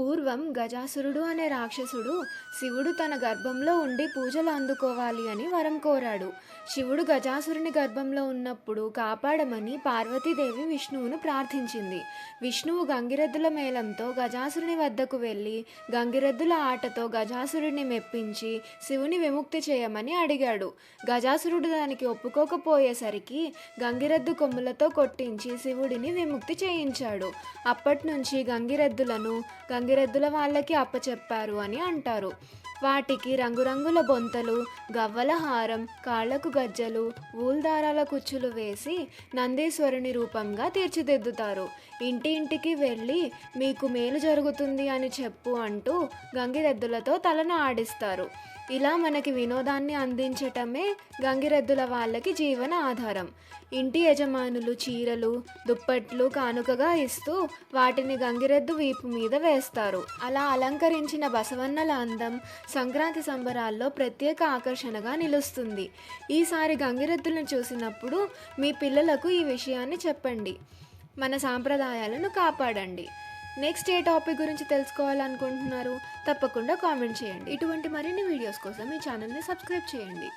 పూర్వం గజాసురుడు అనే రాక్షసుడు శివుడు తన గర్భంలో ఉండి పూజలు అందుకోవాలి అని వరం కోరాడు. శివుడు గజాసురుని గర్భంలో ఉన్నప్పుడు కాపాడమని పార్వతీదేవి విష్ణువును ప్రార్థించింది. విష్ణువు గంగిరెద్దుల మేళంతో గజాసురుని వద్దకు వెళ్ళి గంగిరెద్దుల ఆటతో గజాసురుడిని మెప్పించి శివుని విముక్తి చేయమని అడిగాడు. గజాసురుడు దానికి ఒప్పుకోకపోయేసరికి గంగిరెద్దు కొమ్ములతో కొట్టించి శివుడిని విముక్తి చేయించాడు. అప్పటి నుంచి గంగిరెద్దుల వాళ్ళకి అప్పచెప్పారు అని అంటారు. వాటికి రంగురంగుల బొంతలు, గవ్వల హారం, కాళ్లకు గజ్జలు, ఊల్దారాల కుచ్చులు వేసి నందీశ్వరుని రూపంగా తీర్చిదిద్దుతారు. ఇంటింటికి వెళ్ళి మీకు మేలు జరుగుతుంది అని చెప్పు అంటూ గంగిరెద్దులతో తలను ఆడిస్తారు. ఇలా మనకి వినోదాన్ని అందించటమే గంగిరెద్దుల వాళ్ళకి జీవన ఆధారం. ఇంటి యజమానులు చీరలు, దుప్పట్లు కానుకగా ఇస్తూ వాటిని గంగిరెద్దు వీపు మీద వేస్తారు. అలా అలంకరించిన బసవన్నల అందం సంక్రాంతి సంబరాల్లో ప్రత్యేక ఆకర్షణగా నిలుస్తుంది. ఈసారి గంగిరెద్దులను చూసినప్పుడు మీ పిల్లలకు ఈ విషయాన్ని చెప్పండి. మన సాంప్రదాయాలను కాపాడండి. నెక్స్ట్ ఏ టాపిక్ గురించి తెలుసుకోవాలనుకుంటున్నారు? తప్పకుండా కామెంట్ చేయండి. ఇటువంటి మరిన్ని వీడియోస్ కోసం ఈ ఛానల్ని సబ్స్క్రైబ్ చేయండి.